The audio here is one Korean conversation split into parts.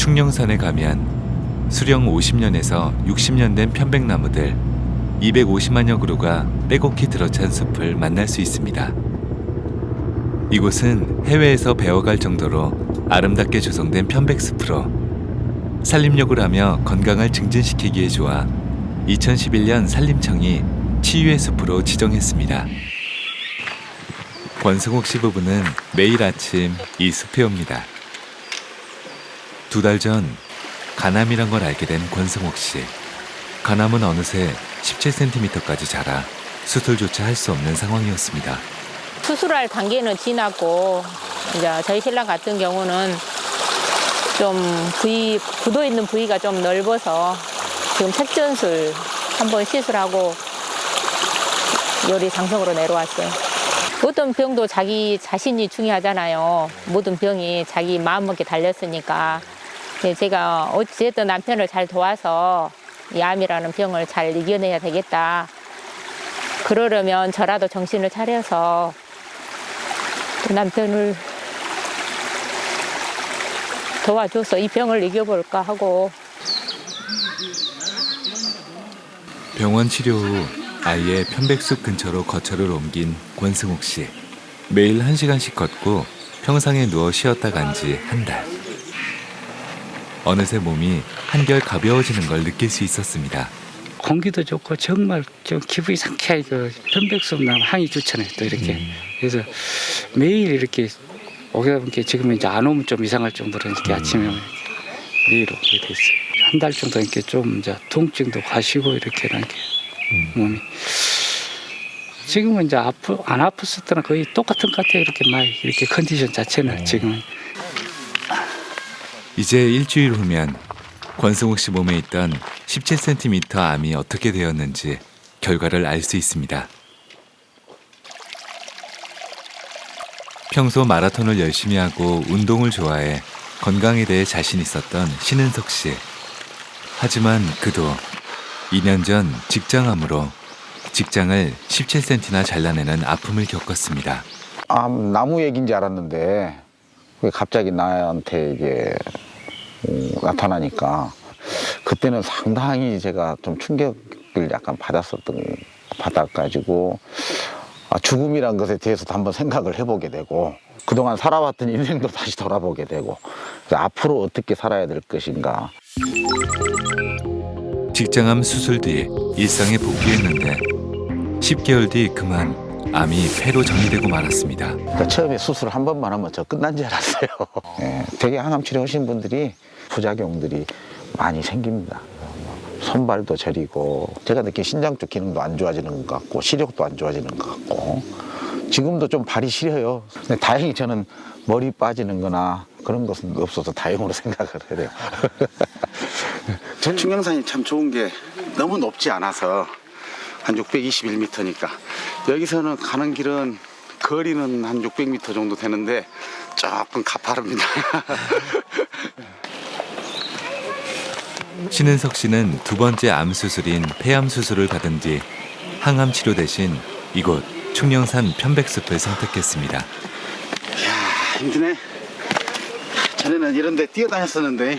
충령산에 가면 수령 50년에서 60년 된 편백나무들 250만여 그루가 빼곡히 들어찬 숲을 만날 수 있습니다. 이곳은 해외에서 배워갈 정도로 아름답게 조성된 편백숲으로 산림욕을 하며 건강을 증진시키기에 좋아 2011년 산림청이 치유의 숲으로 지정했습니다. 권승옥 씨 부부는 매일 아침 이 숲에 옵니다. 2달 전 간암이란 걸 알게 된 권승옥 씨. 간암은 어느새 17cm까지 자라 수술조차 할 수 없는 상황이었습니다. 수술할 단계는 지났고 이제 저희 신랑 같은 경우는 좀 굳어 있는 부위가 좀 넓어서 지금 색전술 한번 시술하고 요리 장성으로 내려왔어요. 어떤 병도 자기 자신이 중요하잖아요. 모든 병이 자기 마음먹기에 달렸으니까 제가 어쨌든 남편을 잘 도와서 이 암이라는 병을 잘 이겨내야 되겠다. 그러려면 저라도 정신을 차려서 남편을 도와줘서 이 병을 이겨볼까 하고. 병원 치료 후 아예 편백숲 근처로 거처를 옮긴 권승옥 씨. 매일 1시간씩 걷고 평상에 누워 쉬었다 간 지 한 달. 어느새 몸이 한결 가벼워지는 걸 느낄 수 있었습니다. 공기도 좋고 정말 좀 기분이 상쾌하게 그 편백숲 나무 향이 좋잖아요. 또 이렇게 그래서 매일 이렇게 오게 보니까 지금은 이제 안 오면 좀 이상할 정도로 이렇게 아침에 매일 오게 됐어요. 한 달 정도 이렇게 좀 이제 통증도 가시고 이렇게 몸이 지금은 이제 안 아팠을 때는 거의 똑같은 것 같아요. 이렇게 막 이렇게 컨디션 자체는 지금은. 이제 일주일 후면 권승옥 씨 몸에 있던 17cm 암이 어떻게 되었는지 결과를 알 수 있습니다. 평소 마라톤을 열심히 하고 운동을 좋아해 건강에 대해 자신 있었던 신은석 씨. 하지만 그도 2년 전 직장암으로 직장을 17cm나 잘라내는 아픔을 겪었습니다. 나무 얘기인 줄 알았는데 갑자기 나한테 이게 나타나니까 그때는 상당히 제가 좀 충격을 약간 받아가지고 죽음이란 것에 대해서도 한번 생각을 해보게 되고 그동안 살아왔던 인생도 다시 돌아보게 되고 앞으로 어떻게 살아야 될 것인가. 직장암 수술 뒤 일상에 복귀했는데 10개월 뒤 그만 암이 폐로 정리되고 말았습니다. 그러니까 처음에 수술 한 번만 하면 저 끝난 줄 알았어요. 네, 되게 항암 치료하신 분들이 부작용들이 많이 생깁니다. 손발도 저리고 제가 느낀 신장 쪽 기능도 안 좋아지는 것 같고 시력도 안 좋아지는 것 같고 지금도 좀 발이 시려요. 근데 다행히 저는 머리 빠지는 거나 그런 것은 없어서 다행으로 생각을 해요. 충령산이 참 좋은 게 너무 높지 않아서 한 621m니까 여기서는 가는 길은 거리는 한 600m 정도 되는데 조금 가파릅니다. 신은석 씨는 2번째 암 수술인 폐암 수술을 받은 뒤 항암 치료 대신 이곳 충령산 편백숲을 선택했습니다. 이야, 힘드네. 전에는 이런 데 뛰어다녔었는데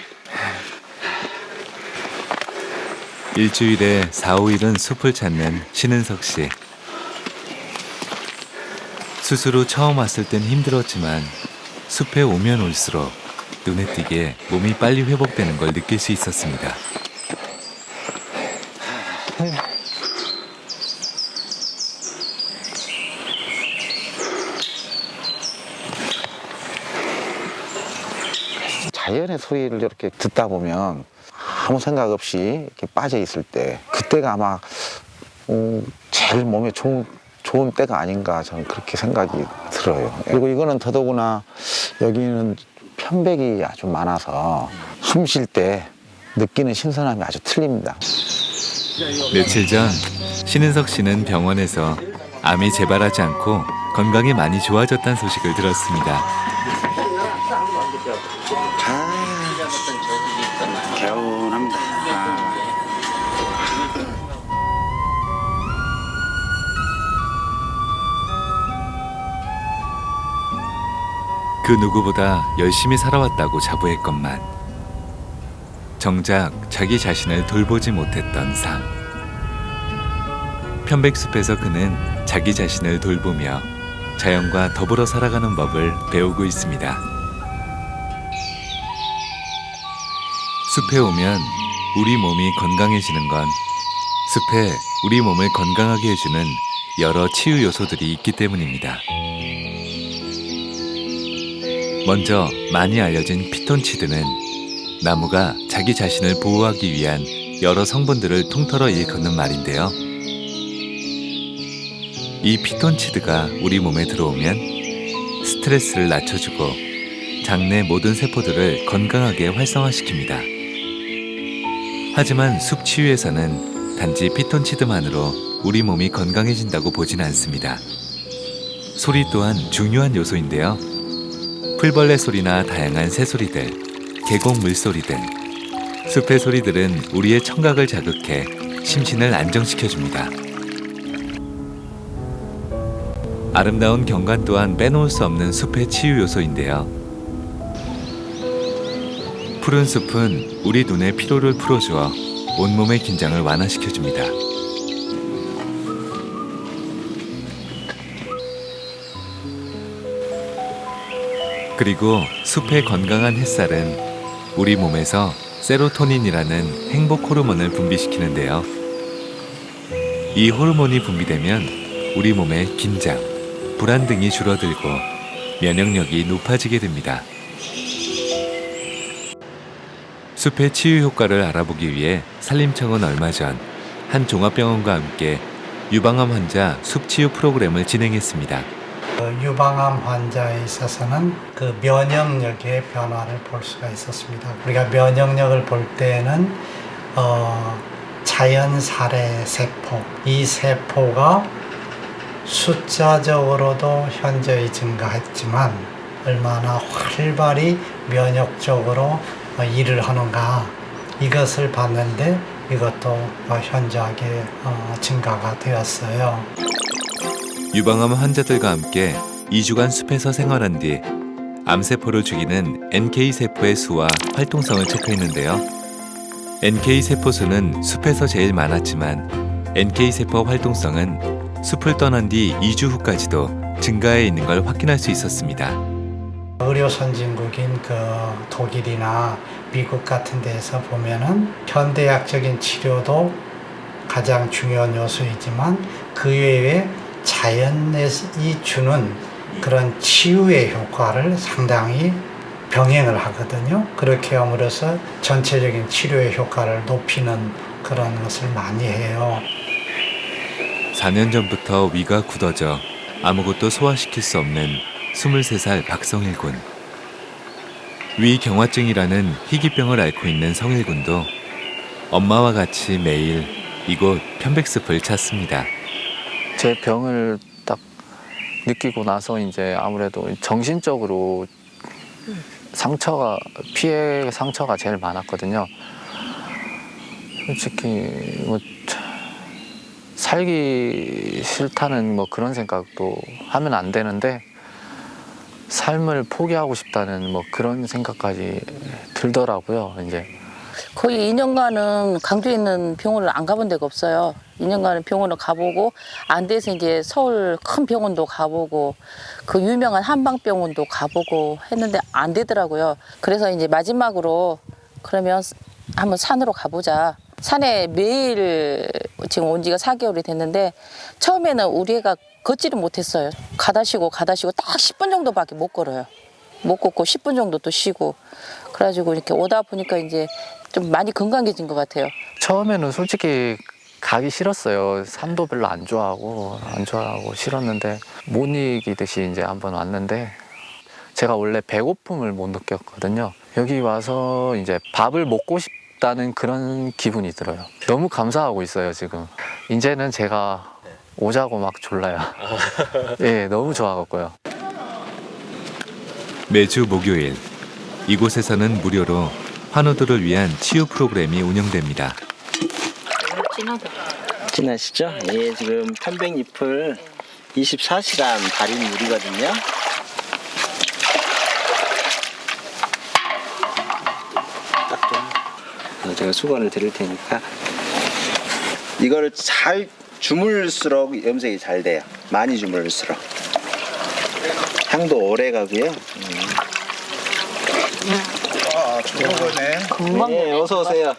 일주일에 4, 5일은 숲을 찾는 신은석 씨. 수술 후 처음 왔을 땐 힘들었지만 숲에 오면 올수록 눈에 띄게 몸이 빨리 회복되는 걸 느낄 수 있었습니다. 자연의 소리를 이렇게 듣다 보면 아무 생각 없이 이렇게 빠져 있을 때 그때가 아마 제일 몸에 좋은 때가 아닌가 저는 그렇게 생각이 들어요. 그리고 이거는 더더구나 여기는 편백이 아주 많아서 숨 쉴 때 느끼는 신선함이 아주 틀립니다. 며칠 전 신은석 씨는 병원에서 암이 재발하지 않고 건강이 많이 좋아졌다는 소식을 들었습니다. 개운합니다. 그 누구보다 열심히 살아왔다고 자부했건만 정작 자기 자신을 돌보지 못했던 상. 편백숲에서 그는 자기 자신을 돌보며 자연과 더불어 살아가는 법을 배우고 있습니다. 숲에 오면 우리 몸이 건강해지는 건 숲에 우리 몸을 건강하게 해주는 여러 치유 요소들이 있기 때문입니다. 먼저 많이 알려진 피톤치드는 나무가 자기 자신을 보호하기 위한 여러 성분들을 통틀어 일컫는 말인데요. 이 피톤치드가 우리 몸에 들어오면 스트레스를 낮춰주고 장내 모든 세포들을 건강하게 활성화시킵니다. 하지만 숲 치유에서는 단지 피톤치드만으로 우리 몸이 건강해진다고 보진 않습니다. 소리 또한 중요한 요소인데요. 풀벌레 소리나 다양한 새소리들, 계곡 물소리 등 숲의 소리들은 우리의 청각을 자극해 심신을 안정시켜줍니다. 아름다운 경관 또한 빼놓을 수 없는 숲의 치유 요소인데요. 푸른 숲은 우리 눈의 피로를 풀어주어 온몸의 긴장을 완화시켜줍니다. 그리고 숲의 건강한 햇살은 우리 몸에서 세로토닌이라는 행복 호르몬을 분비시키는데요. 이 호르몬이 분비되면 우리 몸의 긴장, 불안 등이 줄어들고 면역력이 높아지게 됩니다. 숲의 치유 효과를 알아보기 위해 산림청은 얼마 전 한 종합병원과 함께 유방암 환자 숲 치유 프로그램을 진행했습니다. 유방암 환자에 있어서는 그 면역력의 변화를 볼 수가 있었습니다. 우리가 면역력을 볼 때는 자연살해 세포, 이 세포가 숫자적으로도 현저히 증가했지만 얼마나 활발히 면역적으로 일을 하는가, 이것을 봤는데 이것도 현저하게 증가가 되었어요. 유방암 환자들과 함께 2주간 숲에서 생활한 뒤 암세포를 죽이는 NK세포의 수와 활동성을 체크했는데요. NK세포 수는 숲에서 제일 많았지만 NK세포 활동성은 숲을 떠난 뒤 2주 후까지도 증가해 있는 걸 확인할 수 있었습니다. 의료 선진국인 그 독일이나 미국 같은 데에서 보면은 현대약적인 치료도 가장 중요한 요소이지만 그 외에 자연이 주는 그런 치유의 효과를 상당히 병행을 하거든요. 그렇게 함으로써 전체적인 치료의 효과를 높이는 그런 것을 많이 해요. 4년 전부터 위가 굳어져 아무것도 소화시킬 수 없는 23살 박성일 군. 위 경화증이라는 희귀병을 앓고 있는 성일 군도 엄마와 같이 매일 이곳 편백숲을 찾습니다. 제 병을 딱 느끼고 나서 이제 아무래도 정신적으로 피해 상처가 제일 많았거든요. 솔직히 뭐 살기 싫다는 뭐 그런 생각도 하면 안 되는데 삶을 포기하고 싶다는 뭐 그런 생각까지 들더라고요. 이제 거의 2년간은 강주에 있는 병원을 안 가본 데가 없어요. 2년간은 병원을 가보고 안 돼서 이제 서울 큰 병원도 가보고 그 유명한 한방병원도 가보고 했는데 안 되더라고요. 그래서 이제 마지막으로 그러면 한번 산으로 가보자. 산에 매일 지금 온 지가 4개월이 됐는데 처음에는 우리 애가 걷지를 못했어요. 가다 쉬고 딱 10분 정도밖에 못 걸어요. 못 걷고 10분 정도 또 쉬고 그래가지고 이렇게 오다 보니까 이제 좀 많이 건강해진 것 같아요. 처음에는 솔직히 가기 싫었어요. 산도 별로 안 좋아하고 싫었는데 못 이기듯이 이제 한번 왔는데 제가 원래 배고픔을 못 느꼈거든요. 여기 와서 이제 밥을 먹고 싶다는 그런 기분이 들어요. 너무 감사하고 있어요, 지금. 이제는 제가 오자고 막 졸라요. 예, 너무 좋아갖고요. 매주 목요일 이곳에서는 무료로 환우들을 위한 치유 프로그램이 운영됩니다. 진하시죠? 예, 지금 편백잎을 24시간 달인 물이거든요. 딱 좀. 제가 수건을 드릴 테니까 이거를 잘 주물수록 염색이 잘 돼요. 많이 주물수록 향도 오래 가고요. 금방 네, 어서 오세요.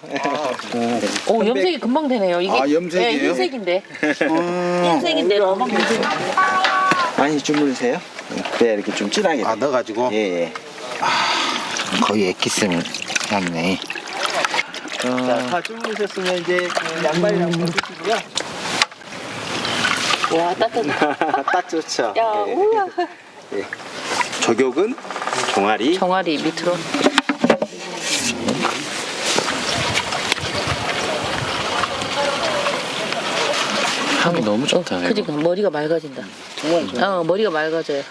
오, 염색이 금방 되네요. 이게 염색이에요? 네, 흰색인데. 흰색인데 금방 되네요. 많이 주물으세요. 네, 이렇게 좀 진하게. 넣어가지고. 예. 거의 엑기스는 향이네. 자, 다 주무르셨으면 이제 양말이랑 벗으시고요. 와, 따뜻하다. 딱 좋죠. 야, 우와. 예. 저격은 종아리. 종아리 밑으로. 향이 너무 좋다. 이거. 그러니까 머리가 맑아진다. 정말 좋아. 머리가 맑아져요.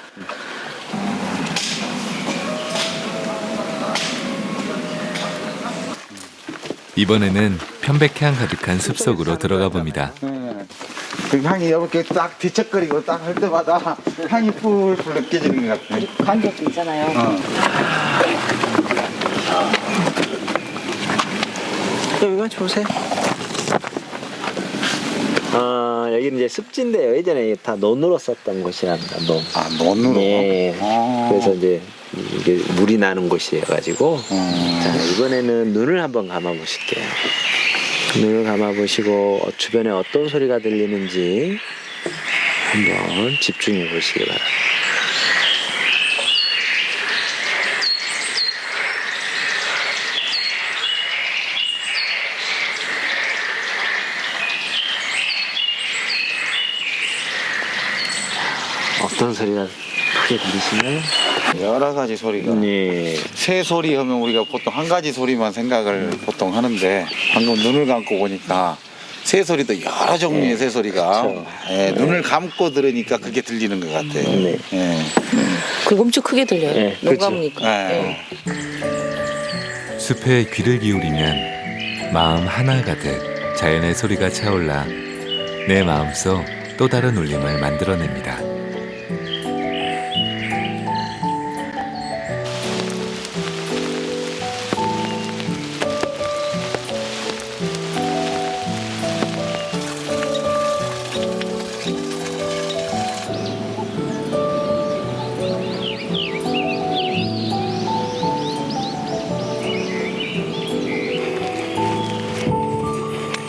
이번에는 편백향 가득한 숲속으로 들어가 봅니다. 그 향이 이렇게 딱 뒤척거리고 딱 할 때마다 향이 뿔뿔 느껴지는 것 같아. 관절도 있잖아요. 여기가 좋으세요? 여기는 이제 습지인데요. 예전에 다 논으로 썼던 곳이랍니다. 논. 아, 논으로? 예. 그래서 이제 이게 물이 나는 곳이어가지고. 자, 이번에는 눈을 한번 감아보실게요. 눈을 감아보시고 주변에 어떤 소리가 들리는지 한번 집중해 보시기 바랍니다. 어떤 소리가 크게 들리시나요? 여러 가지 소리가. 네. 새 소리 하면 우리가 보통 한 가지 소리만 생각을 보통 하는데 방금 눈을 감고 보니까 새 소리도 여러 종류의 새 소리가 그렇죠. 예, 눈을 감고 들으니까 그게 들리는 것 같아요. 네. 예. 그리고 엄청 크게 들려요. 네, 눈 그렇죠. 감으니까. 예. 숲에 귀를 기울이면 마음 하나 가득 자연의 소리가 차올라 내 마음속 또 다른 울림을 만들어냅니다.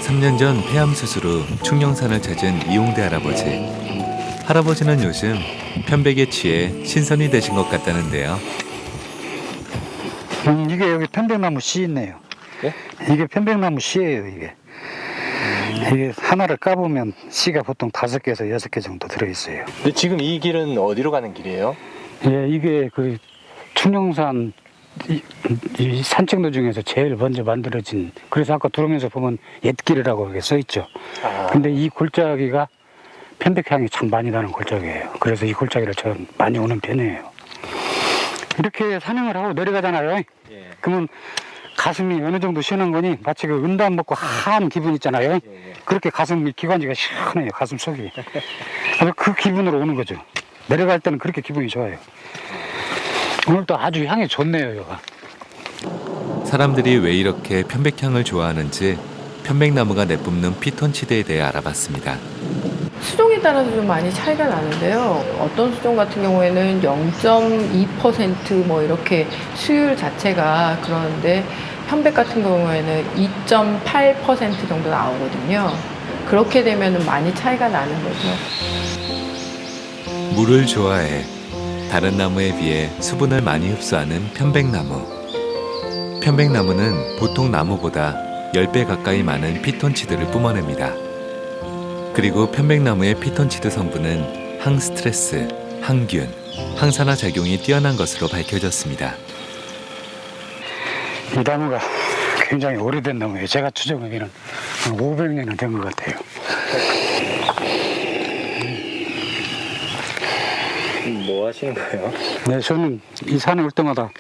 삼 년 전 폐암 수술 후 충령산을 찾은 이용대 할아버지. 할아버지는 요즘 편백에 취해 신선이 되신 것 같다는데요. 이게 여기 편백나무 씨 있네요. 예? 이게 편백나무 씨예요, 이게. 이게 하나를 까보면 씨가 보통 5개에서 6개 정도 들어있어요. 근데 지금 이 길은 어디로 가는 길이에요? 예, 이게 그 충령산 이 산책로 중에서 제일 먼저 만들어진, 그래서 아까 들어오면서 보면 옛길이라고 이렇게 써있죠. 근데 이 골짜기가 편백향이 참 많이 나는 골짜기예요. 그래서 이 골짜기를 전 많이 오는 편이에요. 이렇게 산행을 하고 내려가잖아요. 그러면 가슴이 어느 정도 시원한 거니 마치 그 은담 먹고 한 기분 있잖아요. 그렇게 가슴 기관지가 시원해요. 가슴 속이. 그래서 그 기분으로 오는 거죠. 내려갈 때는 그렇게 기분이 좋아요. 오늘도 아주 향이 좋네요, 여가. 사람들이 왜 이렇게 편백향을 좋아하는지 편백나무가 내뿜는 피톤치드에 대해 알아봤습니다. 수종에 따라서 좀 많이 차이가 나는데요. 어떤 수종 같은 경우에는 0.2% 뭐 이렇게 수율 자체가 그러는데 편백 같은 경우에는 2.8% 정도 나오거든요. 그렇게 되면 많이 차이가 나는 거죠. 물을 좋아해 다른 나무에 비해 수분을 많이 흡수하는 편백나무. 편백나무는 보통 나무보다 10배 가까이 많은 피톤치드를 뿜어냅니다. 그리고 편백나무의 피톤치드 성분은 항스트레스, 항균, 항산화 작용이 뛰어난 것으로 밝혀졌습니다. 이 나무가 굉장히 오래된 나무예요. 제가 추정하기는 한 500년은 된 것 같아요. 뭐 하시는 거예요? 네, 저는 이 산에 올 때마다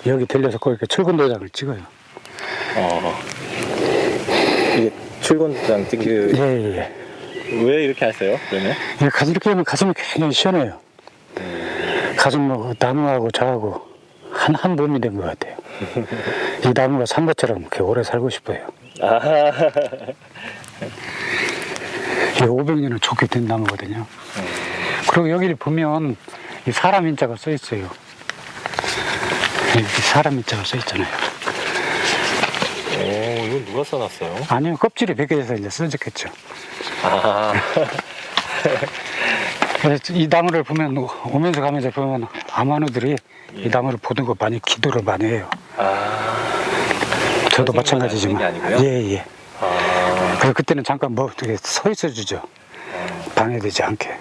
여기 들려서 꼭 이렇게 출근 도장을 찍어요. 이게 출근장 찍기 예. 왜 이렇게 하세요? 그러면? 이렇게 하면 가슴이 굉장히 시원해요. 가슴 나무하고 저하고 한 몸이 된 것 같아요. 이 나무가 산 것처럼 그렇게 오래 살고 싶어요. 이 500년은 좋게 된 나무거든요. 그리고 여기를 보면 이 사람 인자가 써 있어요. 이렇게 사람 인자가 써 있잖아요. 오, 이건 누가 써놨어요? 아니요, 껍질이 벗겨져서 이제 써졌겠죠. 아, 그래서 이 나무를 보면 오면서 가면서 보면 아마누들이 이 나무를 보는 거 많이 기도를 많이 해요. 저도 마찬가지지만. 아니고요? 예, 예. 그래서 그때는 잠깐 뭐 이렇게 서 있어 주죠. 방해되지 않게.